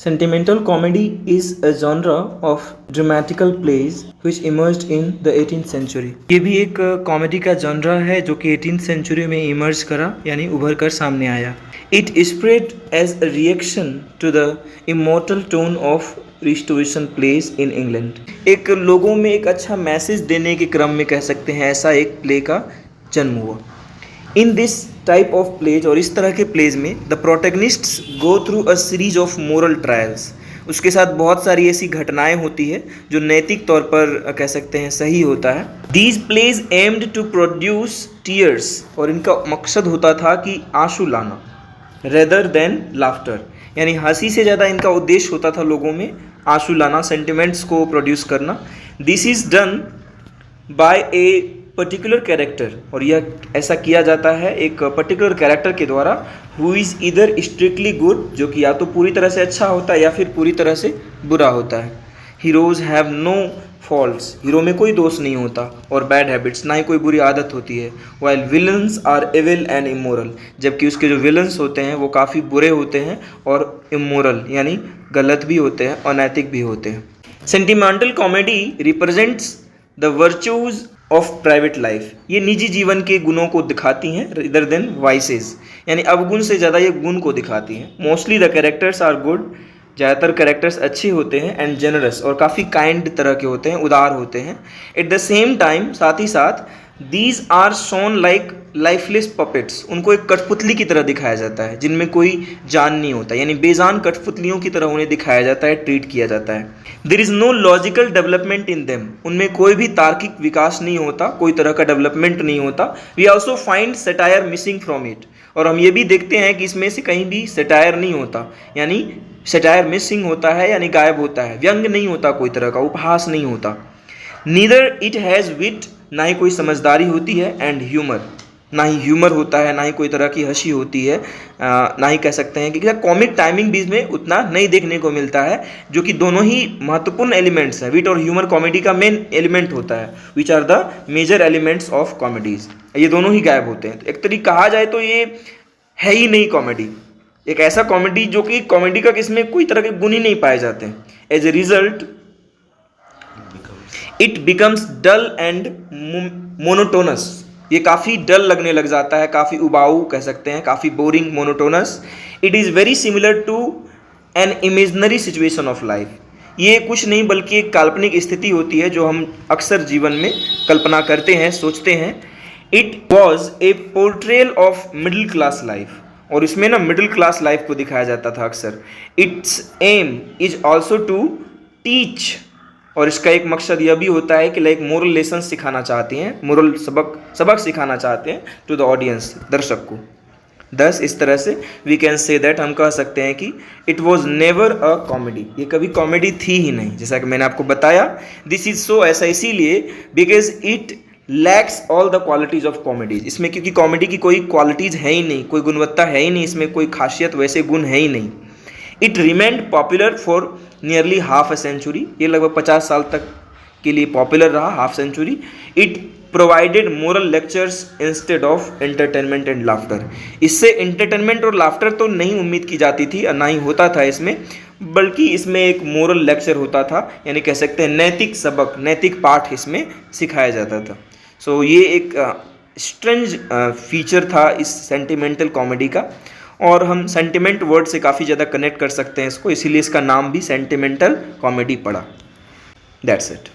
Sentimental comedy is a genre of dramatical plays which emerged in the 18th century. ये भी एक comedy का genre है जो कि 18th सेंचुरी में इमर्ज करा यानी उभर कर सामने आया. It spread as a reaction to the immortal tone of restoration plays in England. एक लोगों में एक अच्छा मैसेज देने के क्रम में कह सकते हैं ऐसा एक प्ले का जन्म हुआ. In this type of plays और इस तरह के प्लेज में the protagonists go through a series of moral trials. उसके साथ बहुत सारी ऐसी घटनाएं होती है जो नैतिक तौर पर कह सकते हैं सही होता है. These plays aimed to produce tears और इनका मकसद होता था कि आंसू लाना रेदर देन लाफ्टर, यानी हंसी से ज़्यादा इनका उद्देश्य होता था लोगों में आंसू लाना, सेंटिमेंट्स को प्रोड्यूस करना. This is done by a particular character और यह ऐसा किया जाता है एक पर्टिकुलर कैरेक्टर के द्वारा हु इज़ इधर स्ट्रिक्टली गुड, जो कि या तो पूरी तरह से अच्छा होता है या फिर पूरी तरह से बुरा होता है. Heroes have no faults, hero में कोई दोष नहीं होता, और बैड हैबिट्स, ना ही कोई बुरी आदत होती है. While villains are evil and immoral, जबकि उसके जो विलन्स होते हैं वो काफ़ी बुरे होते हैं और इमोरल यानी गलत भी होते हैं, अनैतिक भी होते हैं. Sentimental comedy represents the virtues of private life, ये निजी जीवन के गुणों को दिखाती हैं रेदर देन वाइसेस, यानी अवगुण से ज़्यादा ये गुण को दिखाती हैं. Mostly the characters are good, ज़्यादातर कैरेक्टर्स अच्छे होते हैं, एंड जेनरस और काफ़ी काइंड तरह के होते हैं, उदार होते हैं. एट द सेम टाइम साथ ही साथ these are shown like lifeless puppets, उनको एक कठपुतली की तरह दिखाया जाता है जिनमें कोई जान नहीं होता, यानी बेजान कठपुतलियों की तरह उन्हें दिखाया जाता है, ट्रीट किया जाता है. There is no logical development in them, उनमें कोई भी तार्किक विकास नहीं होता, कोई तरह का डेवलपमेंट नहीं होता. We also find satire missing from it, और हम ये भी देखते हैं कि इसमें से कहीं भी सटायर नहीं होता, यानी सटायर मिसिंग होता है यानी गायब होता है, व्यंग नहीं होता, कोई तरह का उपहास नहीं होता. नीदर इट हैज़ विट, ना ही कोई समझदारी होती है, एंड ह्यूमर, ना ही ह्यूमर होता है, ना ही कोई तरह की हंसी होती है, ना ही कह सकते हैं कि कॉमिक टाइमिंग भी इसमें उतना नहीं देखने को मिलता है, जो कि दोनों ही महत्वपूर्ण एलिमेंट्स हैं. विट और ह्यूमर कॉमेडी का मेन एलिमेंट होता है, which are the major elements of comedies. ये दोनों ही गायब होते हैं. तो एक तरीके कहा जाए तो ये है ही नहीं कॉमेडी, एक ऐसा कॉमेडी जो कि कॉमेडी का इसमें कोई तरह के गुण ही नहीं पाए जाते हैं. As a result it becomes dull and monotonous, ये काफ़ी डल लगने लग जाता है, काफ़ी उबाऊ कह सकते हैं, काफ़ी boring, monotonous. It is very similar to an imaginary situation of life, ये कुछ नहीं बल्कि एक काल्पनिक स्थिति होती है जो हम अक्सर जीवन में कल्पना करते हैं, सोचते हैं. It was a portrayal of middle class life, और इसमें ना मिडिल क्लास लाइफ को दिखाया जाता था अक्सर. Its aim is also to teach, और इसका एक मकसद यह भी होता है कि लाइक मोरल लेसन सिखाना चाहते हैं, मोरल सबक सिखाना चाहते हैं टू द ऑडियंस, दर्शक को. दस इस तरह से वी कैन से दैट, हम कह सकते हैं कि it was never a comedy, ये कभी कॉमेडी थी ही नहीं, जैसा कि मैंने आपको बताया. दिस इज सो, ऐसा इसीलिए because it lacks all the qualities of comedies, इसमें क्योंकि कॉमेडी की कोई क्वालिटीज़ है ही नहीं, कोई गुणवत्ता है ही नहीं, इसमें कोई खासियत वैसे गुण है ही नहीं. It remained popular for nearly half a century, ये लगभग 50 साल तक के लिए पॉपुलर रहा, half century. It provided moral lectures instead of entertainment and laughter, इससे एंटरटेनमेंट और लाफ्टर तो नहीं उम्मीद की जाती थी और ना ही होता था इसमें, बल्कि इसमें एक मोरल लेक्चर होता था, यानी कह सकते हैं नैतिक सबक, नैतिक पाठ इसमें सिखाया जाता था. सो ये एक स्ट्रेंज फीचर था इस सेंटिमेंटल कॉमेडी का, और हम सेंटिमेंट वर्ड से काफ़ी ज़्यादा कनेक्ट कर सकते हैं इसको, इसीलिए इसका नाम भी सेंटिमेंटल कॉमेडी पड़ा. That's it.